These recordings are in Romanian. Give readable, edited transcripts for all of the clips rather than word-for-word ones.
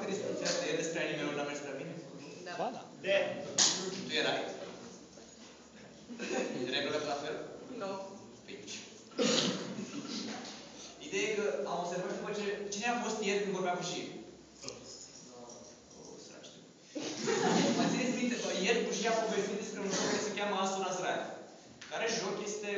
că discuția asta e despre anime-uri n-a mers prea bine? Da. De. Tu erai? Erai băgat la fel? Nu. Pici. Ideea e că am observat după ce... Cine a fost ieri când vorbea cu Șii? Mai țineți minte, ieri Bușii a povestit despre un joc care se cheamă Asul Azrael. Care joc este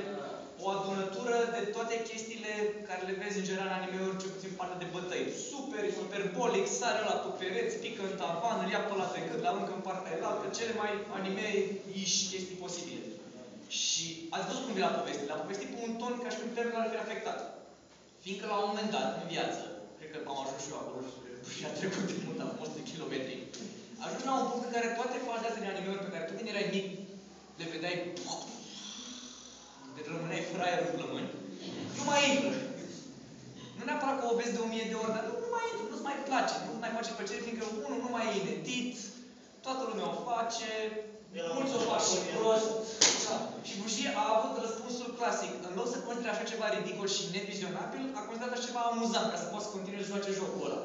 o adunătură de toate chestiile care le vezi în general în anime-uri, cel puțin partea de bătăi. Super, hiperbolic, sare la pe pereți, pică în tavan, îl ia pe la pe gât, la aruncă în partea elaltă, cele mai anime-iși chestii posibile. Și ați văzut cum vi l-a povestit? L-a povestit pe un ton ca și cum termenul ar fi afectat. Fiindcă la un moment dat, în viață, cred că am ajuns și eu acolo și a trecut de mult, am fost de kilometri, ajungi la un punct în care toate fazele astea de anime-uri pe care tu când erai mic le vedeai, de rămâneai fără aer în plămâni, nu mai intră. Nu neapărat că o vezi de 1000 de ori, dar nu mai intră, nu-ți mai place, nu-ți mai face plăcere, fiindcă unul nu mai e inedit, toată lumea o face, mulți o fac și prost. Da. Și Bușii a avut răspunsul clasic. În loc să considere așa ceva ridicol și nevizionabil, a considerat așa ceva amuzant, ca să poți să continui să joace jocul ăla.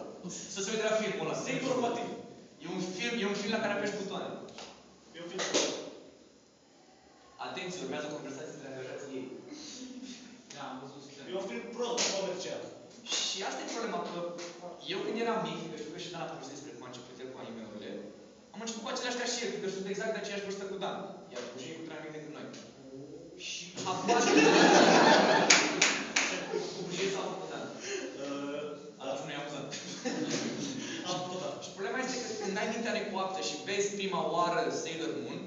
Să se uite la filmul ăla. Se informativ. E un film la care apeși butoane. E un film. Atenție, urmează o conversație între angajații ei. Da, am văzut. E un film prost, comercial. Și asta e problema, că eu când eram mic, că știu că și Dan a povestit despre cum a început el cu anime-urile, am început cu aceleași ca și el, că sunt exact de aceeași vârstă cu Dan. Iar Bușii e cu 3 ani mic decât noi. Și habar cu Bușii sau cu Dan? Atunci nu e amuzant. Am făcut asta. Și problema este că când ai mintea necoaptă și vezi prima oară Sailor Moon,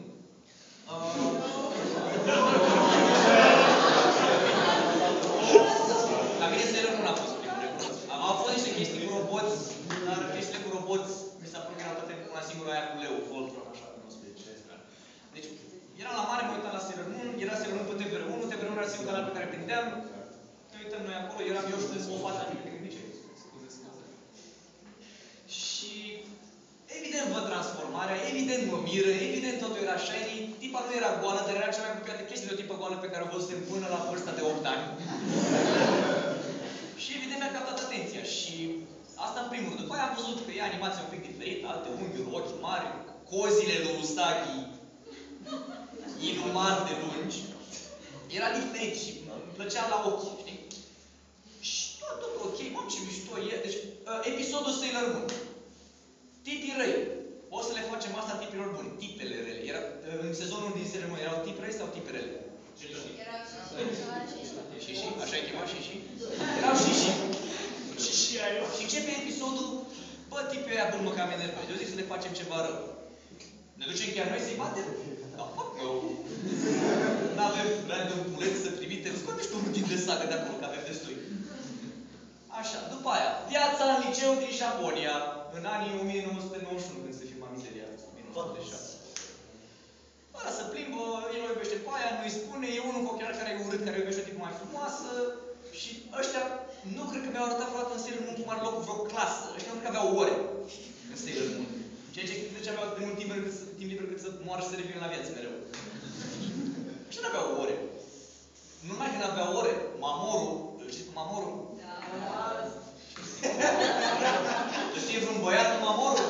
la mine Sailor Moon a fost primul recunosc. Au fost niște chestii cu roboți, dar chestiile cu roboți mi s-a părut că erau toate una singură aia cu leu, Voltron, așa, nu știu ce este. Deci, eram la mare, mă uitam la Sailor Moon, era Sailor Moon pe TVR1, TVR1 era singurul canal pe care prindeam, ne uităm noi acolo, eram eu și o fată mică, cred că nici și evident văd transformarea, evident mă miră, evident totul era shiny, tipa nu era goală, dar era cea mai apropiată chestie de o tipă goală pe care o văzusem până la vârsta de 8 ani. Și evident mi-a captat atenția și asta în primul rând. După aia am văzut că e animația un pic diferită, alte unghiuri, ochi mari, cozile lui Usagi, inuman de lungi. Era diferit și îmi plăcea la ochi, știi? Și tot ok, mam, ce mișto e. Deci, episodul Sailor Moon. Tipii răi. O să le facem asta tipilor buni. Tipele rele. Era, în sezonul din Sailor Moon erau tipi răi sau tipi rele? Și. Așa e chemat și. Erau și. Și începe episodul, bă, tipii ăia bun mă cam enervezi. Eu zic să le facem ceva rău. Ne ducem chiar noi să-i batem? Da, fuck no. N-avem random puleți să trimitem. Scoate-și tu un timp de sagă de acolo, că avem destui. Așa, după aia, viața în liceu din Japonia, în anii 1991, când se filma mizeria. 1986. Ăla se plimbă, el o iubește pe aia, nu-i spune, e unul cu ochelari care e urât, care iubește o tipă mai frumoasă. Și ăștia, nu cred că mi-au arătat vreodată în Sailor Moon cum are loc vreo clasă. Ăștia nu cred că aveau ore în Sailor Moon. Ceea ce cred că aveau de mult timp liber cât să moară și să revină la viață mereu. Ăștia nu aveau ore. Nu numai că n-aveau ore, Mamoru, îl știți cu Mamoru? Da. Tu știi vreun băiat cu Mamoru?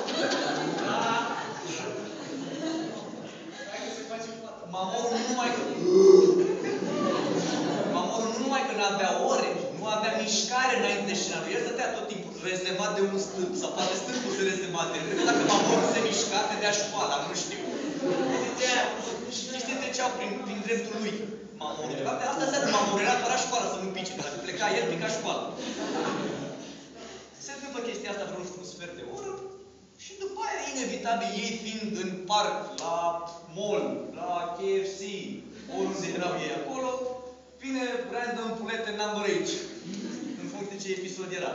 Da. Mamoru nu numai că n-avea ore, nu avea mișcare înainte de scenariu. El stătea tot timpul rezemat de un stâlp, sau poate stâlpul se rezemate. Cred că dacă Mamoru se mișca, te dea școala, nu știu. Și se treceau prin dreptul lui. Mamoru. De fapt, asta înseamnă Mamoru. Era apărat școala să nu pice. Dacă pleca el, pica școala. Se întâmplă chestia asta vreo, nu știu, un sfert de oră. Și după aia, inevitabil, ei fiind în parc, la mall, la KFC, oriunde erau ei acolo, vine random pulete number 8. În funcție de ce episod era.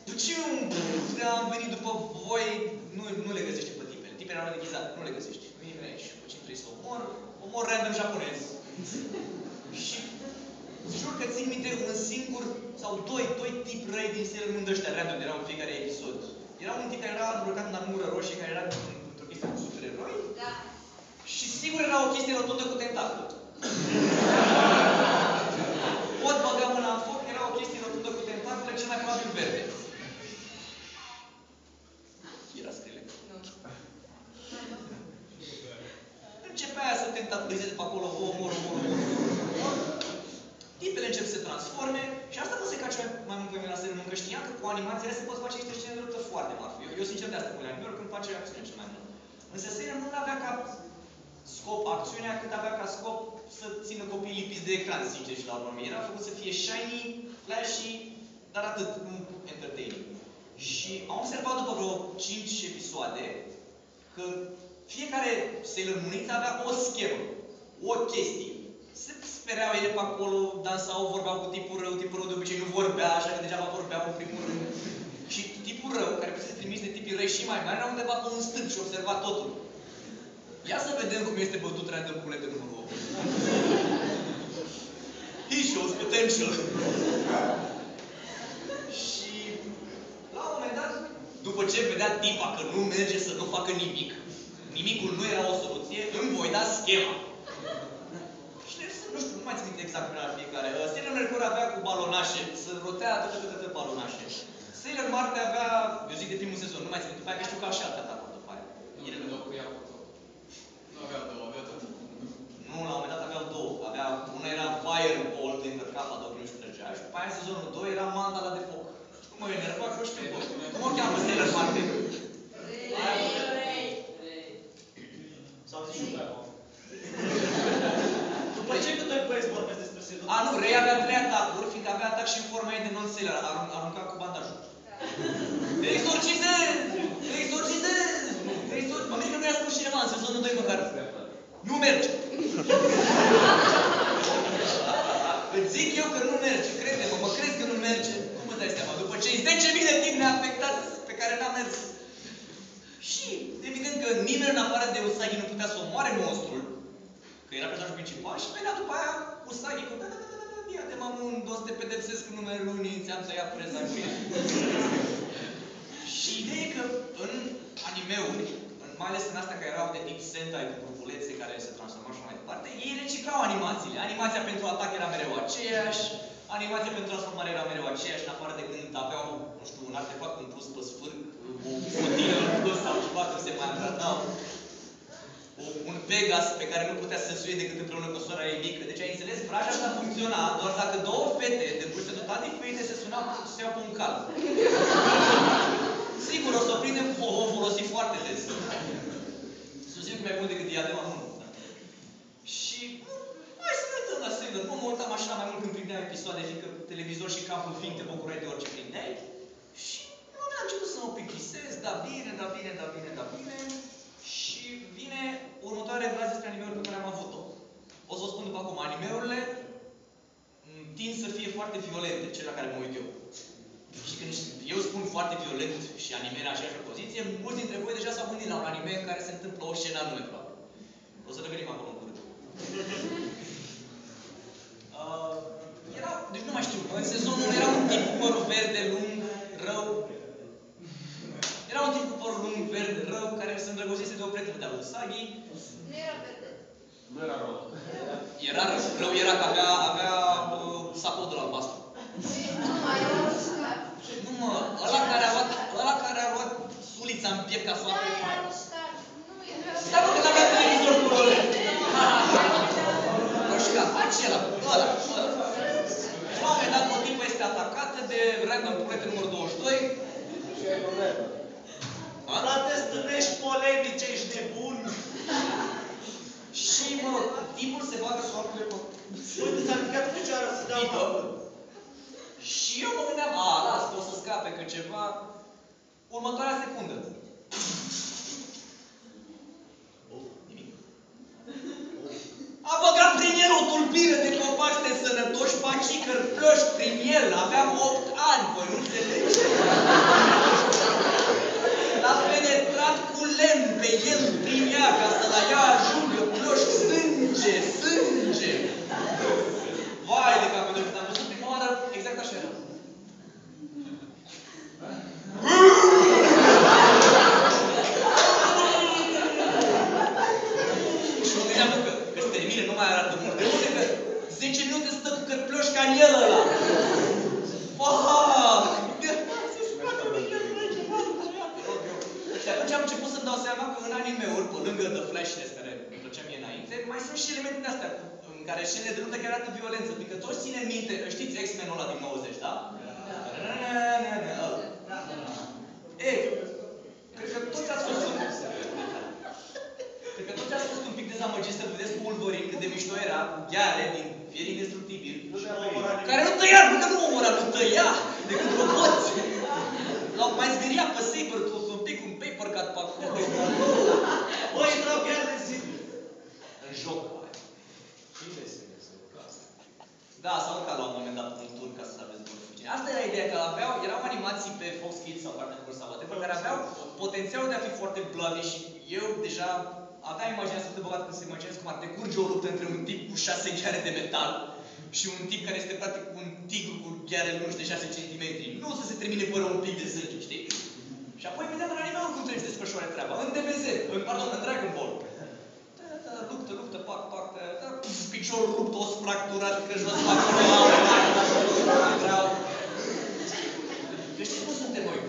Deci am venit după voi, nu le găsește pe tipele. Tipele erau deghizate, nu le găsești. Vine aici, cu cine trebuie să omor random japonez. Și jur că țin minte un singur sau doi tipi răi din Sailor Moon ăștia random erau în fiecare episod. Era un tip care era îmbrăcat în armură roșie, care era într-o chestie cu supereroi. Da. Și sigur era o chestie rotuntă cu tentacul. Pot băga mâna în foc, era o chestie rotundă cu tentacule, cel mai probabil verde. transforme și asta mă se cace mai mult pe mine la Sailor Moon, că știam că cu animațiile se pot face niște scene de luptă foarte marfă. Eu sincer de asta cu anime-uri când face acțiune cel mai mult. Însă Sailor Moon nu avea ca scop acțiunea, cât avea ca scop să țină copiii lipiți de ecran, sincer și la urmă. Era făcut să fie shiny, flashy, dar atât, nu entertaining. Și am observat după vreo 5 episoade că fiecare Sailor Mooniță avea o schemă, o chestie. Se spereau ele pe acolo, dansau, vorbeau cu tipul rău de obicei nu vorbea, așa că degeaba vorbeau în primul rând. Și tipul rău, care putea să trimis de tipii răi și mai mari, era undeva pe un stâlp și observa totul. Ia să vedem cum este bătut random culete numărul 8. He shows potential. Și la un moment dat, după ce vedea tipa că nu merge să nu facă nimic, nimicul nu era o soluție, îmi voi da schema. Și nu știu, nu mai țin minte exact cum era fiecare. Sailor Mercur avea cu balonașe, să rotea atât balonașe. Sailor Marte avea, eu zic de primul sezon, nu mai țin minte, după aia că știu că așa atâta după aia. Nu aveau două, aveau tot. Nu, la un moment dat aveau două. Una era Fireball, de încărcat la 2 și trăgea. Și după aia sezonul 2 era Mandala de foc. Nu mă enerva, că știu tot. Cum o cheamă Sailor Marte? Rei. S-au zis și pe acolo. După ce că doi băieți vorbesc despre sezonul? A, nu, Rei avea 3 atacuri, fiindcă avea atac și în forma ei de non-sailor. Arunca cu bandajul. Te exorcizez! Te exorcizez! Te exorcizez! Mă că nu i-a spus cineva în sezonul 2 măcar. Nu merge! Îți zic eu că nu merge, crede-mă, mă crezi că nu merge. Cum îți dai seama? După cei 10.000 de timp neafectați pe care n-a mers. Și evident că nimeni în afară de Usagi nu putea să omoare monstrul, că era personajul principal, și venea după aia Usagi cu ia-te mamund, o să te pedepsesc în numele lunii, ți-am tăiat preza cu el. Și ideea e că în anime-uri, mai ales în astea care erau de tip Sentai cu grupulețe care se transformau și mai departe, ei reciclau animațiile. Animația pentru atac era mereu aceeași, animația pentru transformare era mereu aceeași, în afară de când aveau, nu știu, un artefact în plus pe sfârc, o flotilă în plus sau ceva, când se mai îngradau. Un Pegas pe care nu putea să se suie decât împreună cu sora ei mică. Deci ai înțeles, vraja asta funcționa doar dacă două fete de vârste total diferite se sunau să iau pe un cal. Sigur, o să o prindem, o vom folosi foarte des. Susțin că mai bun decât Diadema 1. Și hai să ne uităm la Sailor Moon, mă uitam așa mai mult când prindeam episoade, fiindcă televizor și campul fiind te bucurai de orice prindeai. Și la un moment am început să mă plictisez, da bine. Și vine următoarea revelație despre anime-uri pe care am avut-o. O să o spun după acum, anime-urile tind să fie foarte violente, cele la care mă uit eu. Și când eu spun foarte violent și anime în aceeași poziție, mulți dintre voi deja s-au gândit la un anime în care se întâmplă o scenă anume, probabil. O să revenim acolo în curând. Deci nu mai știu, în sezonul era un tip cu părul verde, lung, rău. Era un tip cu părul lung, verde, rău, care se îndrăgostise de o prietenă de-a lui Usagi. Nu era verde. Nu era rău. Era rău, era că avea sapodul albastru. Nu mai era uscat. Nu mă, ăla care a luat sulița în piept ca să o Da, apere. era uscat. Nu era. Stai mă, că n-avea televizor cu role. Roșca, acela, ăla. Și la un moment dat, o tipă este atacată de random culete numărul 22. Frate, stânești polemice, ești nebun! Și, mă rog, tipul se bagă soarele pe Uite, s-a ridicat picioară să dea tipă. capul. Și eu mă gândeam, las că o să scape, că ceva... Următoarea secundă. Nimic. A băgat prin el o tulpire de copaci de sănătoși, pacicări, plăși prin el. Aveam 8 ani, voi nu înțelegeți? L-a penetrat cu lemn pe el prin ea ca să la ia ajungă plăși, sânge. Vai de capul meu, când am văzut prima oară, exact așa era. Și mă gândeam că se termină, nu mai arată mult. De unde că 10 minute stă cu cărplioși ca în el ăla. Fuck! Și atunci am început să-mi dau seama că în anime-uri, pe lângă The Flashness, care îmi plăcea mie înainte, mai sunt și elemente de astea, în care scenele de luptă chiar arată violență, pentru că toți ținem minte, știți X-Men-ul ăla din 90, da? Ei, cred că toți ați fost un pic dezamăgiți să vedeți pe Wolverine cât de mișto era, gheare din Fier Indestructibil, care nu tăia, nu omora, nu tăia decât roboți. L-au mai zbiriat pe Sabertooth un pic, un paper cut pe acolo. Băi, intrau chiar de zi. În joc. Da, s-a urcat la un moment dat un tur ca să aveți bun suficient. Asta era ideea, că erau animații pe Fox Kids sau Cartoon Network sau whatever, care aveau potențialul de a fi foarte bloody și eu deja aveam imaginea să te băgat când să imaginez cum ar decurge o luptă între un tip cu 6 gheare de metal și un tip care este practic un tigru cu gheare lungi de 6 cm. Nu o să se termine fără un pic de sânge, știi? Și apoi vedeam în anime cum trebuie să desfășoare treaba. În DBZ, în Dragon Ball. Luptă, pac, piciorul rupt, os fracturat, că jos acolo, vreau. Că știți cum suntem noi?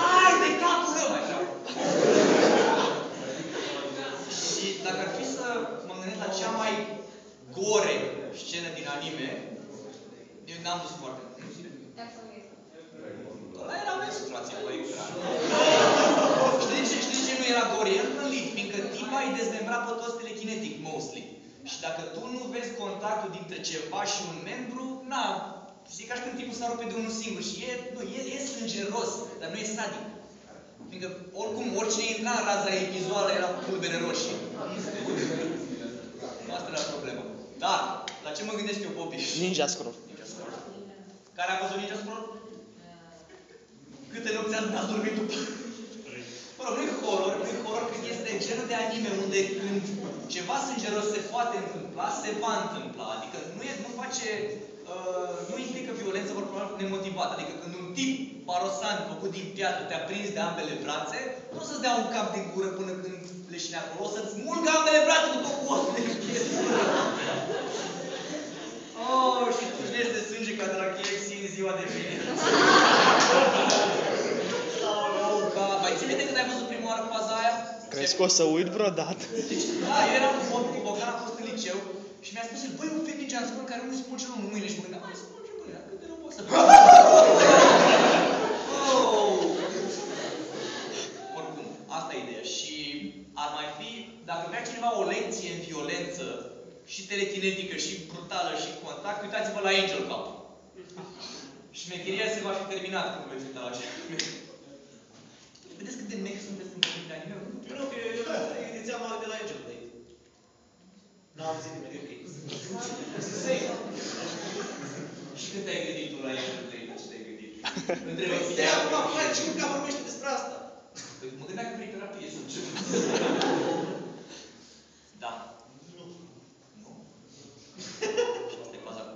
Ai, de capul rău, mai vreau. Și dacă ar fi să mă gândesc la cea mai gore scenă din anime, eu n-am văzut foarte mult. Ăla era menstruație pe ecran. Știi de ce nu era gore? El în lead, fiindcă tipa îi dezmembra pe toți telekinetic, mostly. Și dacă tu nu vezi contactul dintre ceva și un membru, na, zic ca și când tipul s-a rupe de unul singur. Și e sângeros, dar nu e sadic. Fiindcă, oricum, oricine intra în raza ei vizuală era pulbere roșie. Asta era problema. Dar, la ce mă gândesc eu, Bobby? Ninja Scroll. Care a văzut Ninja Scroll? Câte nopți ați dormit după? Mă rog, nu-i horror, că este genul de anime unde când ceva sângeros se poate întâmpla, se va întâmpla. Adică nu implică violență probabil nemotivată. Adică când un tip parosan făcut din piatră te-a prins de ambele brațe, nu o să-ți dea un cap din gură până când leșine acolo, o să-ți mulgă ambele brațe cu tot cu osul de pietră. Oh, și tu știi de sânge ca de la KFC în ziua de vineri. Mai ții minte când ai văzut prima oară faza aia? Crezi că o să uit vreodată? Deci, da, eu eram cu Bogdan, am fost în liceu și mi-a spus el, băi, un film Ninja Scroll care nu-i spulge unul mâine și mă gândeam, mai spulge mâine, cât de rău pot să Oricum, asta e ideea. Și ar mai fi, dacă vrea cineva o lecție în violență, și telekinetică, și brutală, și contact, uitați-vă la Angel Cup. Șmecheria se va fi terminat când veți uita la aceea. Vedeți cât de mec sunteți în vorbim de anime? Eu nu, că eu inițial m-am de la Angel Blade. N-am zis nimeni, ok. Și când te-ai gândit tu la Angel Blade? Ce te-ai gândit? Întrebe De acum, hai, și cum vorbește despre asta? Mă gândeam că vrei terapie sau ceva. Da. Nu. Și asta e baza cu...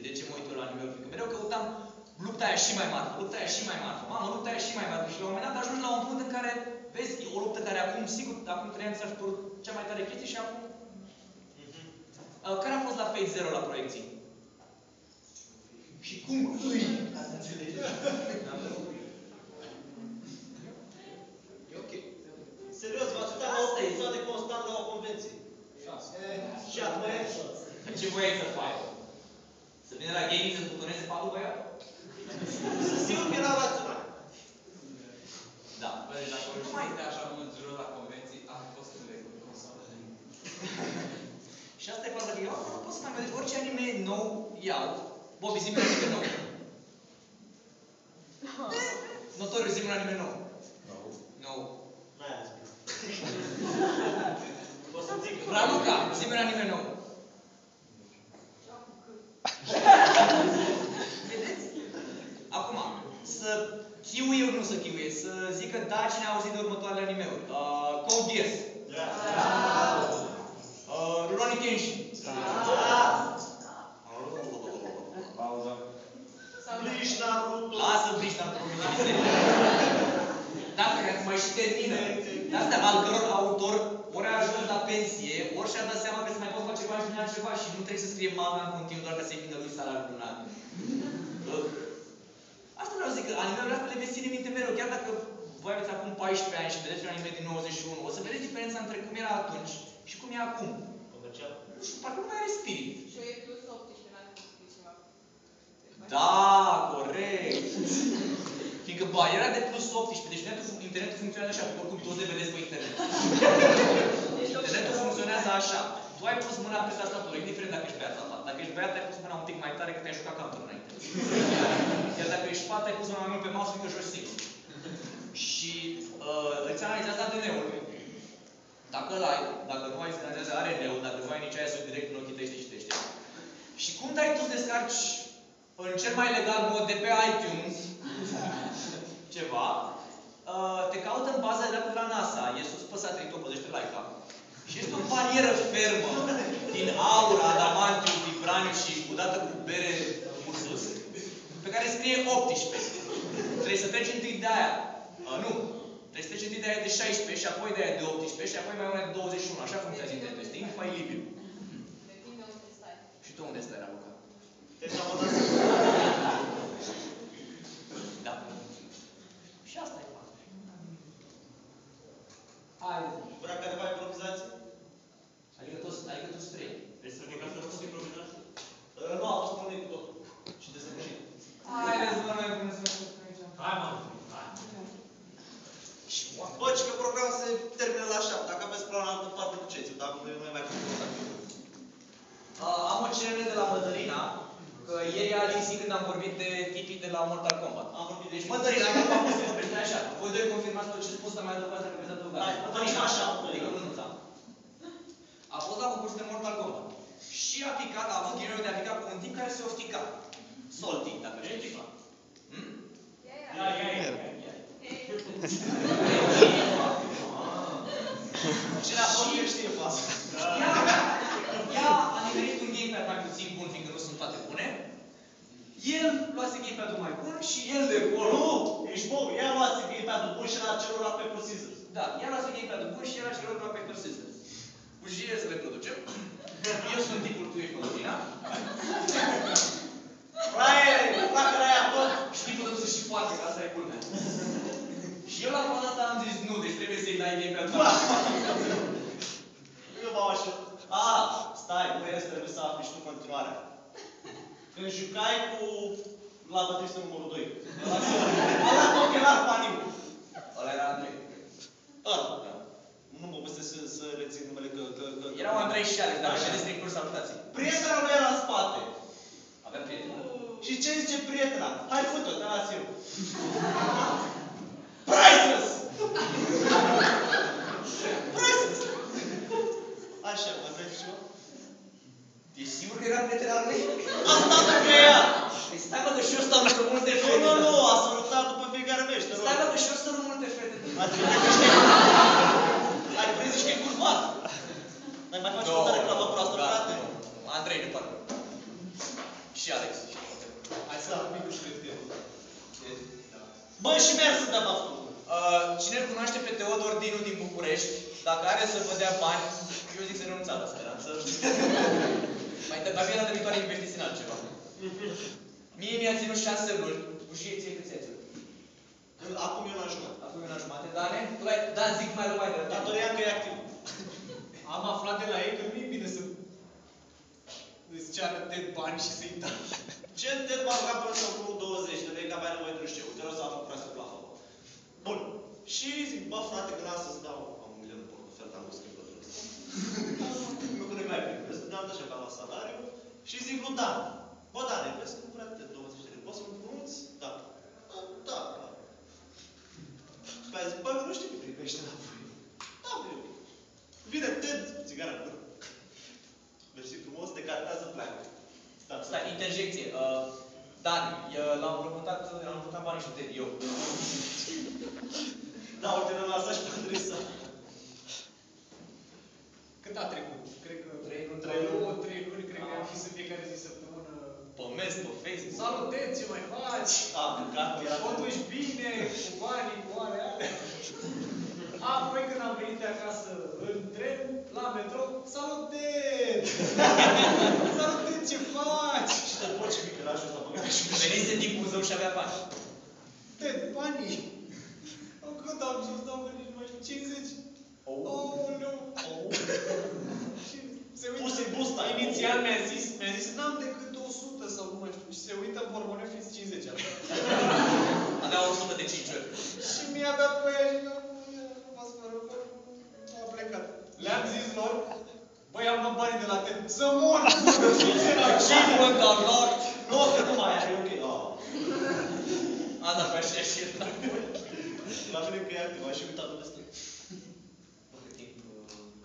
De ce mă uit eu la anime-uri? Fiindcă mereu căutam lupta aia și mai mare, lupta aia și mai mare. Mamă, lupta aia și mai mare. Și la un moment dat ajungi la un punct în care vezi o luptă care acum, sigur, acum 3 ani ți-a părut cea mai tare chestie și acum... Care a fost la Fate Zero la proiecții? Și cum îi? Ca să înțelegeți. E ok. Serios, v-ați uitat la o episoade constant la o convenție. Și apoi... Ce voiai să faci? Să vină la gaming să butoneze patul băiat? Sunt sigur că erau raționali. Da. Băi, dacă nu mai este așa mult jurul la convenții, am fost în legul consolă. Și asta e problema. Eu nu pot să mai vedeți orice anime nou iau. Bobby, zi-mi un anime nou. Notoriu, zi-mi un anime nou. Nou. N-ai azi bine. O să zic... Raluca, zi-mi un anime nou. Vedeți? Acum, să chiuie, nu să chiuie, să zică da cine a auzit de următoarele anime-uri. Code Geass. Rurouni Kenshin. Pauză. Bleach, Naruto... Lasă Bleach, Naruto. Dacă mai și termină. De astea, al căror autor ori a ajuns la pensie, ori și-a dat seama că se mai pot face bani din altceva și nu trebuie să scrie manga în continuu doar ca să-i vină lui salariul lunar. Asta vreau să zic, că animeurile astea le veți ține minte mereu, chiar dacă voi aveți acum 14 ani și vedeți un anime din 91, o să vedeți diferența între cum era atunci și cum e acum. Comercial. Nu știu, parcă nu mai are spirit. Și eu e plus 18, n-am pus scris ceva. Da, corect. Fiindcă bariera de plus 18, deci internetul funcționează așa, oricum toți le vedeți pe internet. Internetul funcționează așa. Tu ai pus mâna pe tastatură, indiferent dacă ești băiat sau fată. Dacă ești băiat, ai pus mâna un pic mai tare, că te-ai jucat counter înainte. Iar dacă ești fată, ai pus mâna mai mult pe mouse, fiindcă joci singur. Și îți analizează ADN-ul. Dacă îl ai, dacă nu ai, se analizează ARN-ul, dacă nu ai nici aia sus direct în ochii tăi, citește. Și cum dai tu să descarci în cel mai legal mod de pe iTunes ceva, te caută în baza de date de la NASA, e sus pe satelit, o păzește Laika. Și este o barieră fermă din aur, adamantium, vibraniu și udată cu bere sus, pe care scrie 18. Trebuie să treci întâi de aia. Nu. Trebuie să treci întâi de aia de 16 și apoi de aia de 18 și apoi mai una de 21. Așa funcționează internetul. Este infailibil. Depinde unde stai. Și tu unde stai, Raluca? Deci am votat. Da. Și asta e faza. Hai. Vrea careva improvizație? Adică tu străi. Vrei să Ca să nu fost improvizat? Nu, a fost pornit cu totul. Și desăvârșit. Haideți, mă, mai bine să mă aici. Hai, mă. Bă, și că programul se termină la 7. Dacă aveți plan altă parte, duceți-o. Dacă nu, nu mai facem contact. Am o cerere de la Mădălina, că ieri a lipsit când am vorbit de tipii de la Mortal Kombat. Am vorbit de Deci Mădălina, acum am pus să vorbesc așa. Voi doi confirmați tot ce spus, dar mai adăugați dacă veți adăuga. Hai, Mădălina așa, Adică Mădălina. A fost la concurs de Mortal Kombat. Și a picat, a avut ghinionul de a pica cu un tip care se oftica. Solti, dacă știi. Și la tot el știe faza. Ea a nimerit un gamepad mai puțin bun, fiindcă nu sunt toate bune. El luase gamepad-ul mai bun și el de acolo. Nu! Ești bun! Ea luase gamepad-ul bun și l-a cerut la Paper Scissors. Da, ea luase gamepad-ul bun și el a cerut la Paper Scissors. Ujie să le producem. Eu sunt tipul, tu ești Mădălina. Fraie, dacă la ea tot! Și tipul dă să-și poate, că asta e culmea. Și eu la prima dată am zis nu, deci trebuie să-i dai gamepad-ul. Eu m-am așa. Stai, nu este, trebuie să afli și tu continuarea. Când jucai cu la bătristul numărul 2. Ăla cu ochelar paniu. Ăla era Andrei. Ăla. Nu mă găsesc să rețin numele că... Erau Andrei și Alex, dar vedeți prin curs salutații. Prietena lui era în spate. Avea prieteni. Și ce zice prietena? Hai, fut-o, te las eu. Priceless! Priceless! Așa, mai vrei ceva? Ești sigur că era prietena lui? A stat lângă ea! Păi stai mă că și eu stau lângă multe fete. Nu, a sărutat după fiecare mește. Stai mă că și eu stau lângă multe fete. Ai prins și că e curvat. N-ai mai face o reclamă proastă, frate? Andrei, nu parcă. Și Alex. Hai să am mică și cred. Bă, și merg să dea baftul. Cine îl cunoaște pe Teodor Dinu din București, dacă are să vă dea bani, eu zic să renunțați la speranță. Mai bine data viitoare investiți în altceva. Mie mi-a ținut 6 luni. Ușie ție cât ți-a ținut? Acum eu n-am jucat. Acum eu n-am jumate. Dane? Tu l-ai... Dan, zic mai rău de la Datoria încă e activ. Am aflat de la ei că nu e bine să îți ceară de bani și să-i dai. Ce te m-a rugat până să cu 20 de lei, că avea nevoie de nu știu. Te rog să aflu preasă la făcut. Bun. Și zic, bă, frate, că n-am să-ți dau. Am un milion în portofel, dar nu schimb pentru ăsta. Nu că nu-i mai bine. Vezi, dăm așa ca la salariu. Și zic lui Dan. Bă, Dan, vezi că nu prea de 20 de lei. Poți să-mi pronunți? Da. Da, da. Și pe aia zic, bă, nu știu cât primește înapoi. Da, bă, eu. Vine Ted, țigara în gură. Mersi frumos, te cartează, pleacă. Stai, interjecție. Dan, l-am împrumutat banii și Ted, eu. Da, uite, ne-am lăsat și pe adresa. Cât a trecut? Cred că 3 luni. 3 luni, cred că am fi să fiecare zi săptămână. Pe mes, pe Facebook. Salut, Ted, ce mai faci? Gata, era Totul ești bine, cu banii, cu alea. Apoi când am venit de acasă în tren, la metro, salut, Ted! Salut, Ted, ce faci? și te poci micărajul ăsta băgat și Venise din Buzău și avea bani. Ted, banii! Au cât am jos, n-am venit, nu mai știu, 50. Aoleu! Și se uită. Pus în busta. Inițial mi-a zis, n-am decât 100 sau nu mai știu. Și se uită în pormoneu, fiți 50 acum. Avea 100 de 5 ori. Și mi-a dat pe ea și mi-a rămas fără bani. A plecat. Le-am zis lor, băi, am luat banii de la ten. Să mor! Achievement unlocked! Nu, că nu mai are, e ok. Asta pe așa și La mine că e activ, ai și uitat de stâng. cât timp...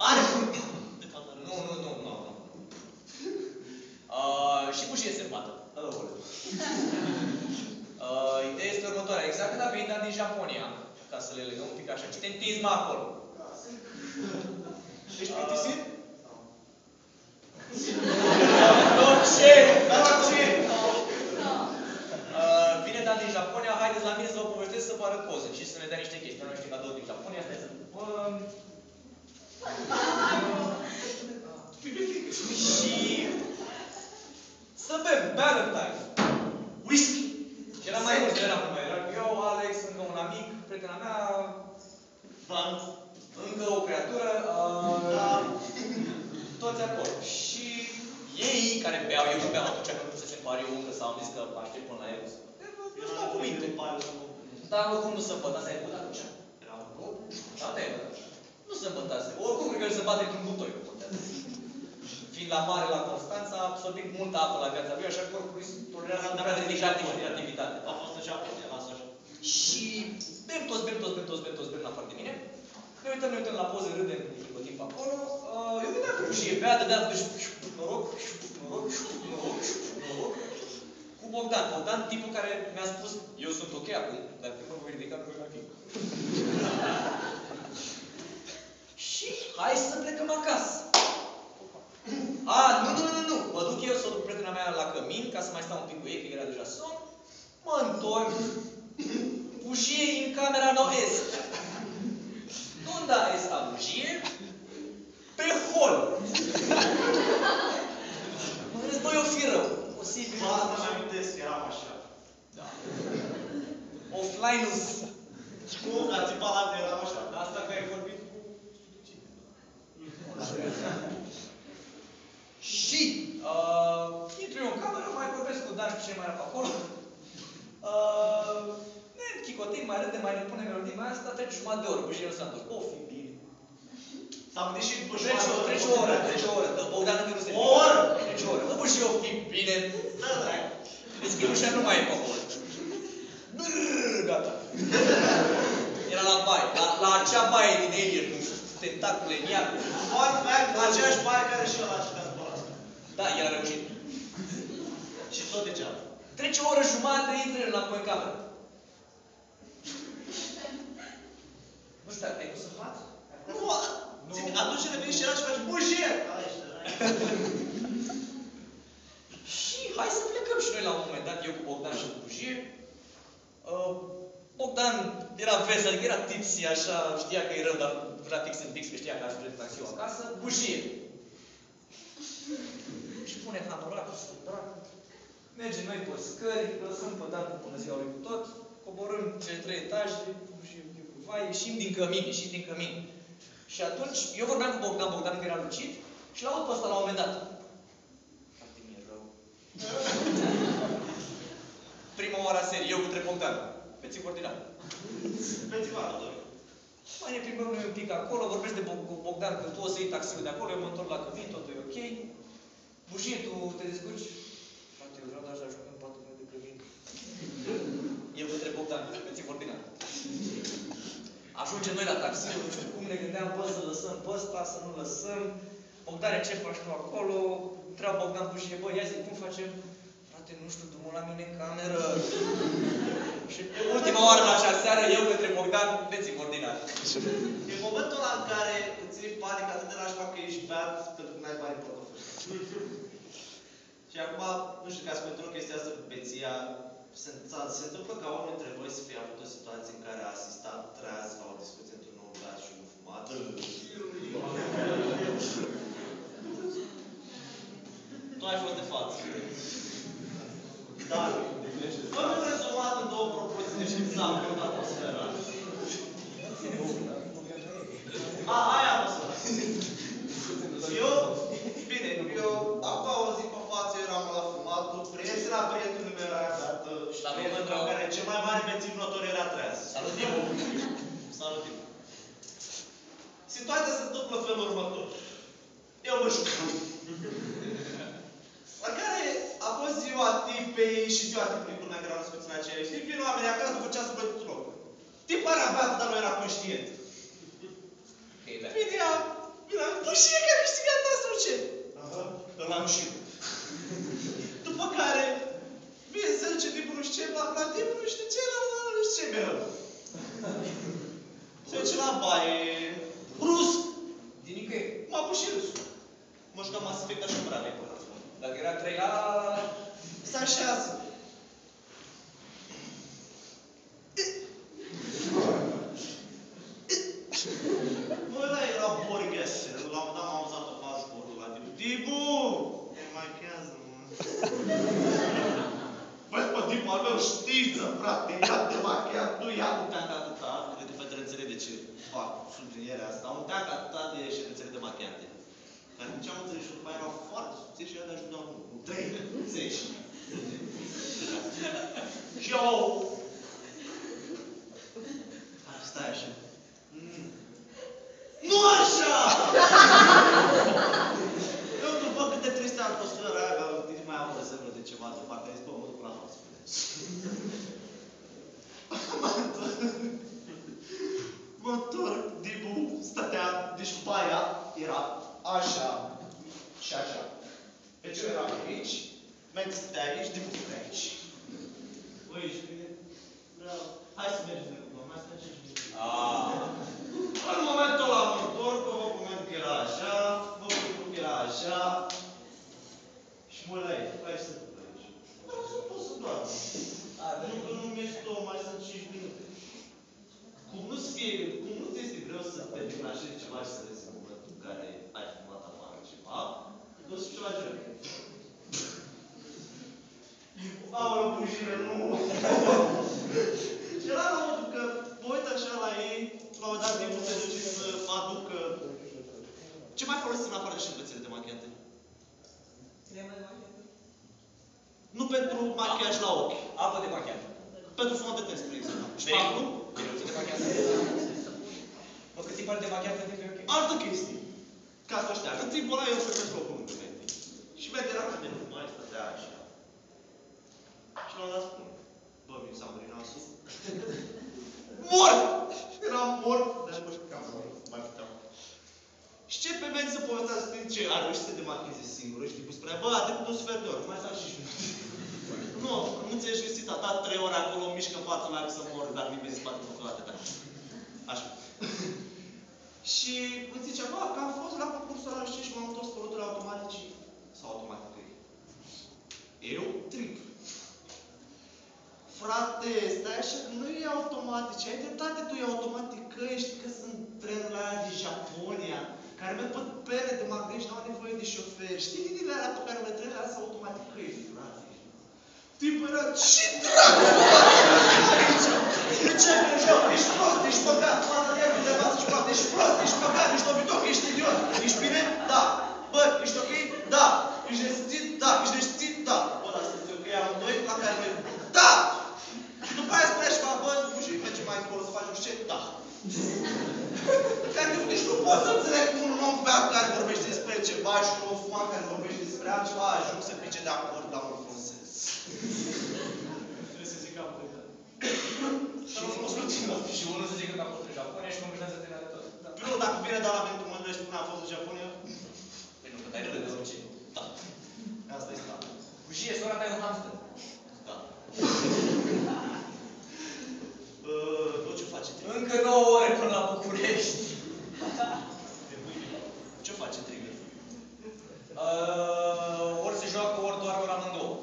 Are! Nu. Și bușie se bată. Ideea este următoarea. Exact când a venit Dan din Japonia, ca să le legăm un pic așa, ce te întinzi mă acolo? Ești plictisit? Vine Dan din Japonia, haideți la mine să vă povestesc, să vă arăt poze și să ne dea niște chestii. Noi niște cadou din Japonia, stai să dupăm. Și să bem, Valentine, whisky. Și eram mai mulți, eram numai. Eram eu, Alex, încă un amic, prietena mea, încă o creatură, toți acolo. Și ei care beau, eu nu beau atunci când nu se se pare încă sau am zis că aștept până la el. Nu stau cu minte. Dar oricum nu se împătase, ai băut atunci. Da, te-ai băut. Nu se împătase. Oricum cred că el se bate într-un butoi. Fiind la mare la Constanța, a absorbit multă apă la viața lui, așa că oricum îi tolerează un grad ridicat de creativitate. A fost în Japonia, lasă așa. Și bem toți la parte de mine. Ne uităm la poze, râdem cu timp acolo. Eu vedeam cum și bea, dădea noroc. Cu Bogdan. Bogdan, tipul care mi-a spus, eu sunt ok acum, dar când mă voi ridica, nu voi mai fi. Și hai să plecăm acasă. Nu. Mă duc eu să duc prietena mea la cămin, ca să mai stau un pic cu ei, că era deja somn. Mă întorc. Bujie în camera no est. Unde este a bujie? Pe hol. Mă gândesc, băi, o fi rău. Posibil. Mă, asta mai amintesc, eram așa. Da. Offline-ul. Cum, că a țipat la de eram așa. Asta că ai vorbit cu... Și intru eu în cameră, mai vorbesc cu Dan și ce mai era pe acolo. Ne chicotim, mai râdem, mai ne punem melodii, mai asta trece jumătate de oră, băi, nu s-a întors. O, fi bine. S-a gândit și după Trece o oră. Bogdan încă nu se... O oră? Trece o oră. Bă, și eu fi bine. Da, drag. Deschid ușa, nu mai e pe acolo. Gata. Era la baie. La acea baie din Alien, cu tentacule în ea. Fun fact, la aceeași baie care și ăla și de-a spălat. Da, el a reușit. Și tot de cealaltă. Trece o oră jumătate, intră el înapoi în cameră. Nu știu, ai dus în față? Nu, atunci reveni și era și faci bujie! Și hai să plecăm și noi la un moment dat, eu cu Bogdan și cu bujie. Bogdan era vesel, adică era tipsy, așa, știa că e rău, dar era fix în pix, că știa că ajunge de taxiul acasă. Bujie. Și pune hanoracul, sărac. Mergem noi pe scări, lăsăm pe Dan cu bună ziua lui cu tot, coborâm cele 3 etaje, și cu vai, ieșim din cămin. Și atunci, eu vorbeam cu Bogdan că era lucid, și l-aud pe ăsta la un moment dat. Frate, mi-e rău. Prima oară a serii, eu către Bogdan. Peți ordinat. Peți-vă, doi. Mai ne plimbăm noi un pic acolo, vorbești de Bogdan că tu o să iei taxiul de acolo, eu mă întorc la cămin, totul e ok. Bujie, tu te descurci? Frate, eu vreau doar să ajung în 4 minute de cămin. Eu către Bogdan, peți ordinat. Ajungem noi la taxi, nu știu cum ne gândeam, bă, să lăsăm pe ăsta, să nu lăsăm. Bogdane, ce faci tu acolo? Întreabă Bogdan Bujie, bă, ia zi, cum facem? Frate, nu știu, du-mă la mine în cameră. Și ultima oară la acea seară, eu către Bogdan, veți-mi ordinat. E momentul ăla în care îți iei panică atât de nașpa că ești beat pentru că n-ai bani în portofel. Și acum, nu știu, ca să pentru chestia asta cu beția, se întâmplă ca unul dintre voi să fie avut o situație în care a asistat treaz la o discuție între un om beat și un fumat. Tu ai fost de față. Dar, fă-mi un rezumat în două propoziții și s-a avut atmosfera. Aia am să. Bine, eu acum o zi pe față eram la fumatul, prietena prietenului meu era dată și La prietenul momentul- care cel mai mare bețiv notor era treaz. Salut, Dibu! Salut, Dibu. Situația se întâmplă în felul următor. Eu mă jucam. La care a fost ziua tipei și ziua tipului culmea care erau născuți în aceeași zi. Vin oamenii acasă după ce a sărbătit loc. Tipul era beat, dar nu era conștient. Vine ea, nu știe că a câștigat asta, nu ce? Aha, îl am și eu. După care, bine, se duce tipul nu știu ce, la tipul nu știu ce, nu știu ce, bine. Se duce la baie, brusc, Din nicăieri. m-a pus și râsul. Mă jucam Mass Effect așa cum era de până. Dacă era 3 la... Se așează. Bă, ăla era Borges. La un dat m-am auzat pe faci borul la Dibu. Dibu! E machează-mă. Băi, pe Dibu, al meu știță, frate. Ia de macheat. Nu ia un teanc atâta. Cred că fetele înțeleg de ce fac sublinierea asta. Un teanc atâta de șervețele de machiate. Dar nici am înțeles și după aia erau foarte subțiri și ea de ajută acum. 3, 10. Și eu... Stai așa. Nu așa! Eu după câte triste atmosfera aia, că nici mai am o semnă de ceva, după că îi spun, mă duc la masă. Mă întorc, Dibu stătea, deci baia era așa și așa. Deci eu eram aici, Max stătea aici, Dibu stătea aici. Băi, ești bine? Da. Hai să mergem de lucru, mai să mergem și de În momentul ăla mă întorc, vă văd momentul că era așa, vă văd că era așa. Și mă la ei, hai să duc aici. Dar să pot să doarmă. Nu că nu mi-e stom, mai sunt 5 minute. Cum nu ți este greu să te menajezi ceva și să vezi în momentul în care ai fumat afară ceva, găsi ceva genul. Aoleu, bujire, nu! Și era la modul că mă uit așa la ei, la un dat Dibu se duce să aducă... Ce mai folosim în afară de șervețele de machiate? Nu pentru machiaj la ochi. Apă de machiaj. Pentru fond de ten, spre exemplu. Și De- acum, Bilețe de machiaj. Poți găsi pare de machiaj să fie ok. altă chestie. Ca să știa. În timpul ăla eu făcesc locul lângă Medi. Și Medi era cât de mult, mai stătea așa. Și la un dat spun, bă, mi s-a murit nasul. Mort! Eram mort. Dar bă, cam mai puteam. Și ce pe Medi să povestească din ce a reușit să se demacheze singură și tipul spunea, bă, a trecut un sfert de oră, mai stai și minute. Nu, nu ți-ai găsit, a dat 3 ore acolo, mișcă fața mea să mor, dar nimeni în spate nu toate, dar. Așa. Și îmi zicea, bă, că am fost la concursul ăla, știi, și m-am întors pe rotele automatice. Sau automatică. Eu? Trip. Frate, stai așa, că nu e automatice, ai dreptate, tu e automatic, că știi că sunt trenurile alea din Japonia, care merg pe pere de magnești și n-au nevoie de șoferi. Știi liniile alea pe care le trenurile alea sunt automatic, frate. Tipul era, ce dracu aici? De ce pe joc? Ești prost, ești păcat, față de el, de față și poate, ești prost, ești păcat, ești dobitoc, ești idiot, ești bine? Da. Bă, ești ok? Da. Ești nesimțit? Da. Ești nesimțit? Da. Bă, dar să zic că e amândoi la care noi... Da! Și după aia spunea și bă, nu știu, mergem mai încolo să facem ce? Da. Care nici nu pot să înțeleg cum un om beat care vorbește despre ceva și un om fumat care vorbește despre altceva ajung să pice de acord la un consens. Trebuie să zic că am uitat. Și unul să zică că a fost în Japonia și conversează de la tot. Nu, dacă vine de la Ventul Mândră și spune a fost în Japonia, Păi nu, că dai râde de orice. da. Asta e stat. Cu jie, sora ta e un hamster. Da. Tu ce faci? Încă 9 ore până la București. Ce face Trigger? Ori se joacă, ori doar ori amândouă.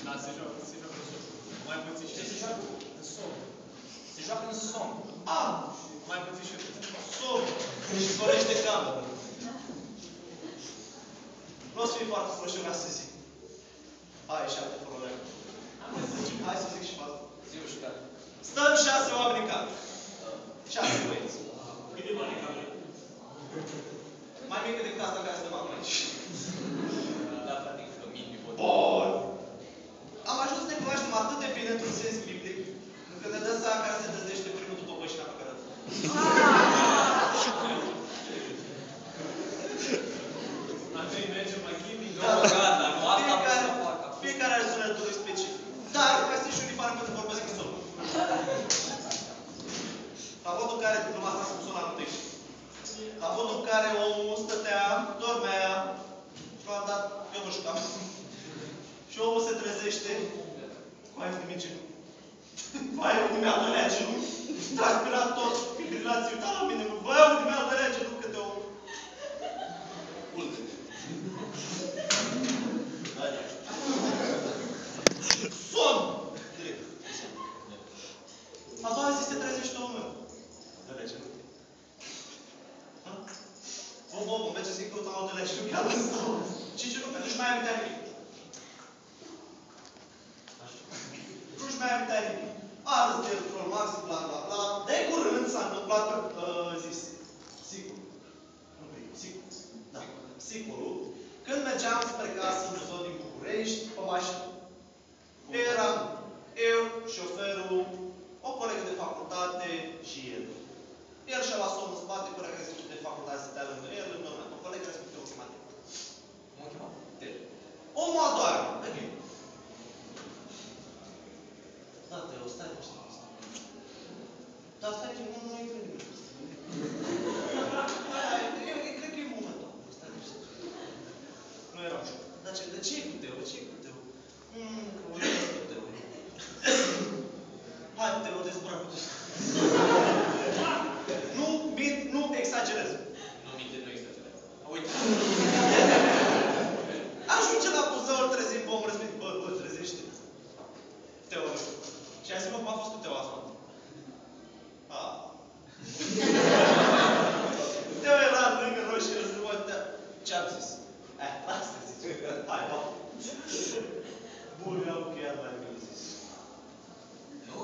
Da, se joacă în somn. Mai puțin și Ce se joacă? în somn. Se joacă în somn. Ah! Mai puțin și Som! Și golește cameră. Nu o să fii foarte frumoșiorat să zic. Hai, 7 probleme. Hai să zic și 4. Ziua și care. Stăm 6 oameni în cameră. 6 băieți. Cât de bani ca noi? Mai mică decât asta care stăm acum aici. Da, frate, că mii pe pot. Bun! Am ajuns să ne cunoaștem atât de bine într-un sens biblic, încât ne dă seama care se trezește primul după bășina pe care o dă. Andrei merge mai chimic, Da, Gata, nu, asta vreau să fac. Fiecare are sunătul specific. Dar mai sunt și unii fani pentru că vorbesc în somn. La modul în care diplomata să sună anul trecut. La modul în care omul stătea, dormea, și l-am dat, eu mă jucam. Și omul se trezește. Mai de mici. Vai, unde mi-a dă lege, nu? Transpirat tot, fibrilații, uitat la mine, nu? Vai, unde mi-a dă lege, nu? Câte om. Ulde. Somn! Direct. A doua zi se trezește omul meu. Dă lege, nu? Bun, mergeți să-i căutăm o de lege, nu chiar ăsta. Și ce nu, pentru că-și mai amintea nimic. Nu-și mai amintea nimic. A râs de el, troll maxim, bla, bla, bla. De curând s-a întâmplat zis. Sigur. Nu cred, sigur. Da. Sigurul. Când mergeam spre casă în zon din București, pe mașină. Eram eu, șoferul, o colegă de facultate și el. El și-a luat somn în spate, colega respectiv de facultate stătea lângă el, lângă mine. O colegă respectiv o chema. Cum o chema? Omul adorme. Veni. Da, Teo, stai niște. Da, stai niște, nu intră nimic. Eu cred că e momentul. Stai niște. Nu eram șoc. Dar ce, de ce e cu Teo? Ce e cu Teo? Că o iubesc cu Teo. Hai, Teo, dezbura cu Teo. Nu, mint, nu exagerez. Nu minte, nu exagerez. Uite. Ajunge la Buzău, îl trezim pe omul respectiv. Bă, trezește. Teo, nu știu. Și a zis, mă, cum a fost cu Teo asta? Teo era lângă noi și el zice, mă, ce-am zis? Lasă, zice. Hai, pa. Bun, eu am încheiat mai mult zis. Nu?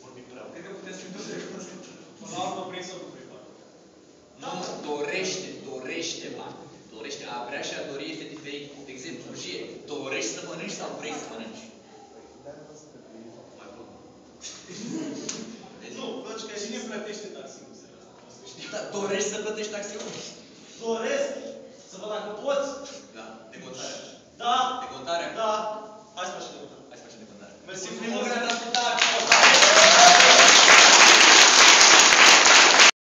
Vorbim prea mult. Cred că puteți fi tot de Până la urmă, prins-o nu prepar. Nu, dorește, bani. Dorește, a vrea și a dori este diferit. De exemplu, Jie, dorești să mănânci sau vrei să mănânci? Mai bun. Nu, plăci că Cine plătește taxiul? Da, dorești să plătești taxiul? doresc să văd dacă poți. Da, decontarea. Da. Decontarea? Da. Hai să facem de Hai să facem decontarea. Mersi frumos.